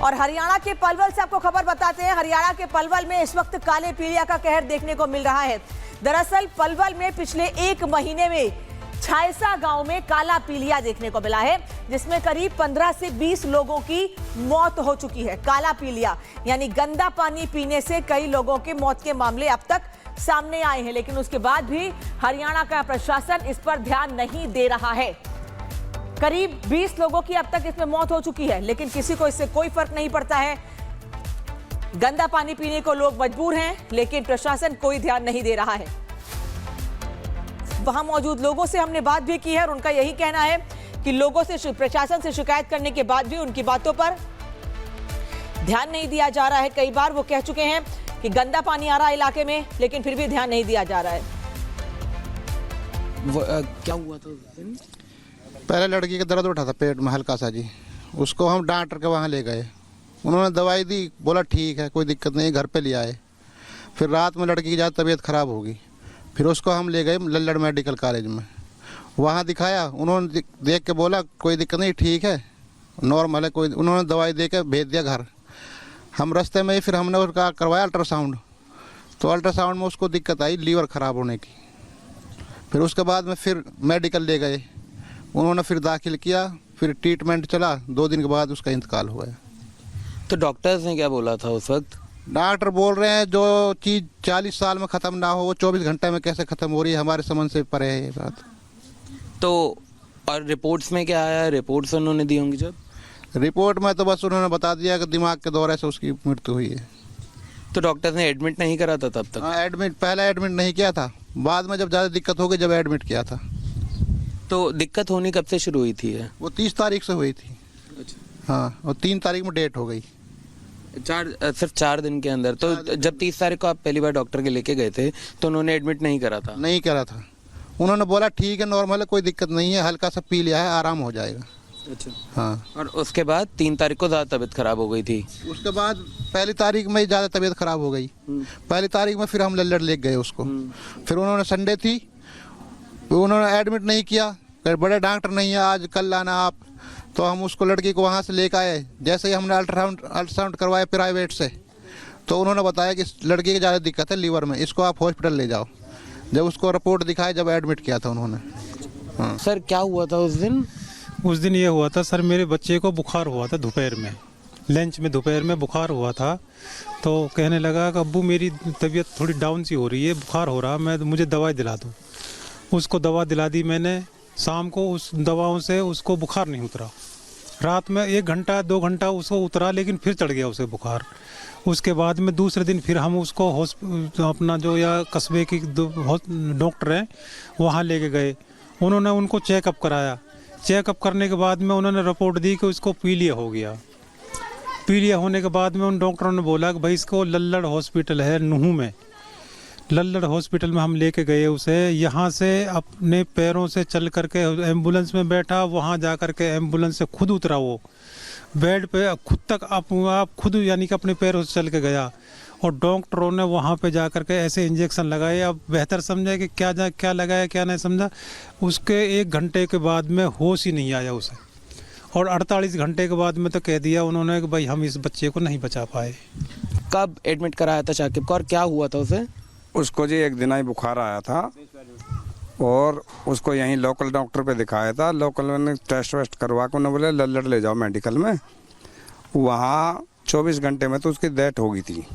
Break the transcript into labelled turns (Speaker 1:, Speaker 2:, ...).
Speaker 1: और हरियाणा के पलवल से आपको खबर बताते हैं। हरियाणा के पलवल में इस वक्त काले पीलिया का कहर देखने को मिल रहा है। दरअसल पलवल में पिछले एक महीने में छायसा गांव में काला पीलिया देखने को मिला है, जिसमें करीब 15 से 20 लोगों की मौत हो चुकी है। काला पीलिया यानी गंदा पानी पीने से कई लोगों की मौत के मामले अब तक सामने आए हैं, लेकिन उसके बाद भी हरियाणा का प्रशासन इस पर ध्यान नहीं दे रहा है। करीब 20 लोगों की अब तक इसमें मौत हो चुकी है, लेकिन किसी को इससे कोई फर्क नहीं पड़ता है। गंदा पानी पीने को लोग मजबूर हैं, लेकिन प्रशासन कोई ध्यान नहीं दे रहा है। वहां मौजूद लोगों से हमने बात भी की है और उनका यही कहना है कि लोगों से प्रशासन से शिकायत करने के बाद भी उनकी बातों पर ध्यान नहीं दिया जा रहा है। कई बार वो कह चुके हैं कि गंदा पानी आ रहा है इलाके में, लेकिन फिर भी ध्यान नहीं दिया जा रहा है।
Speaker 2: क्या हुआ था उस दिन?
Speaker 3: पहले लड़की का दर्द उठा था पेट में हल्का सा जी, उसको हम डॉक्टर के वहाँ ले गए। उन्होंने दवाई दी, बोला ठीक है कोई दिक्कत नहीं, घर पे ले आए। फिर रात में लड़की की ज़्यादा तबीयत ख़राब होगी, फिर उसको हम ले गए लल्लड़ मेडिकल कॉलेज में, वहाँ दिखाया। उन्होंने देख के बोला कोई दिक्कत नहीं, ठीक है नॉर्मल है कोई। उन्होंने दवाई दे के भेज दिया घर। हम रास्ते में ही फिर हमने उसका करवाया अल्ट्रासाउंड, तो अल्ट्रासाउंड में उसको दिक्कत आई लीवर ख़राब होने की। फिर उसके बाद में फिर मेडिकल ले गए, उन्होंने फिर दाखिल किया, फिर ट्रीटमेंट चला। 2 दिन के बाद उसका इंतकाल हुआ है।
Speaker 2: तो डॉक्टर्स ने क्या बोला था उस वक्त?
Speaker 3: डॉक्टर बोल रहे हैं जो चीज़ 40 साल में ख़त्म ना हो वो 24 घंटे में कैसे ख़त्म हो रही है, हमारे समझ से परे है ये बात।
Speaker 2: तो और रिपोर्ट्स में क्या आया? रिपोर्ट्स उन्होंने दी होंगी जब?
Speaker 3: रिपोर्ट में तो बस उन्होंने बता दिया कि दिमाग के दौरे से उसकी मृत्यु हुई है।
Speaker 2: तो डॉक्टर्स ने एडमिट नहीं करा था तब तक?
Speaker 3: हाँ एडमिट, पहले एडमिट नहीं किया था, बाद में जब ज़्यादा दिक्कत हो गई जब एडमिट किया था।
Speaker 2: तो दिक्कत होनी कब से शुरू हुई थी?
Speaker 3: वो 30 तारीख से हुई थी।
Speaker 2: अच्छा।
Speaker 3: हाँ, और 3 तारीख में डेट हो गई।
Speaker 2: सिर्फ 4 दिन के अंदर? तो जब 30 तारीख को आप पहली बार डॉक्टर के लेके गए थे तो उन्होंने एडमिट नहीं करा था?
Speaker 3: नहीं करा था, उन्होंने बोला ठीक है नॉर्मल है कोई दिक्कत नहीं है, हल्का सा पी लिया है आराम हो जाएगा।
Speaker 2: अच्छा।
Speaker 3: हाँ।
Speaker 2: और उसके बाद 3 तारीख को ज़्यादा तबीयत खराब हो गई थी?
Speaker 3: उसके बाद पहली तारीख में ज़्यादा तबीयत खराब हो गई। पहली तारीख में फिर हम लल्लड़ ले गए उसको। फिर उन्होंने संडे थी, उन्होंने एडमिट नहीं किया, बड़े डॉक्टर नहीं है आज कल लाना आप। तो हम उसको लड़की को वहाँ से लेकर आए। जैसे ही हमने अल्ट्रासाउंड करवाया प्राइवेट से, तो उन्होंने बताया कि लड़की की ज़्यादा दिक्कत है लीवर में, इसको आप हॉस्पिटल ले जाओ। जब उसको रिपोर्ट दिखाई, जब एडमिट किया था उन्होंने। हाँ
Speaker 2: सर क्या हुआ था उस दिन?
Speaker 4: उस दिन ये हुआ था सर, मेरे बच्चे को बुखार हुआ था दोपहर में, लंच में दोपहर में बुखार हुआ था। तो कहने लगा कि अब्बू मेरी तबीयत थोड़ी डाउन सी हो रही है, बुखार हो रहा, मुझे दवाई दिला दो। उसको दवा दिला दी मैंने। शाम को उस दवाओं से उसको बुखार नहीं उतरा। रात में 1 घंटा 2 घंटा उसको उतरा, लेकिन फिर चढ़ गया उसे बुखार। उसके बाद में दूसरे दिन फिर हम उसको अपना जो या कस्बे की डॉक्टर हैं वहाँ लेके गए। उन्होंने उनको चेकअप कराया। चेकअप करने के बाद में उन्होंने रिपोर्ट दी कि उसको पीलिया हो गया। पीलिया होने के बाद में उन डॉक्टरों ने बोला कि भाई इसको लल्लड़ हॉस्पिटल है नूहू में, लल्लड़ हॉस्पिटल में हम लेके गए उसे। यहाँ से अपने पैरों से चल करके एम्बुलेंस में बैठा, वहाँ जा करके एम्बुलेंस से खुद उतरा, वो बेड पे खुद तक आप खुद यानी कि अपने पैरों से चल के गया। और डॉक्टरों ने वहाँ पे जा करके ऐसे इंजेक्शन लगाए। अब बेहतर समझा कि क्या लगाया क्या नहीं समझा। उसके 1 घंटे के बाद में होश ही नहीं आया उसे, और 48 घंटे के बाद में तो कह दिया उन्होंने कि भाई हम इस बच्चे को नहीं बचा पाए।
Speaker 2: कब एडमिट कराया था शाकिब को और क्या हुआ था उसे?
Speaker 5: उसको जी 1 दिन ही बुखार आया था और उसको यहीं लोकल डॉक्टर पे दिखाया था। लोकल में टेस्ट वेस्ट करवा के उन्होंने बोले लल्लड़ ले जाओ मेडिकल में। वहाँ 24 घंटे में तो उसकी डेथ हो गई थी।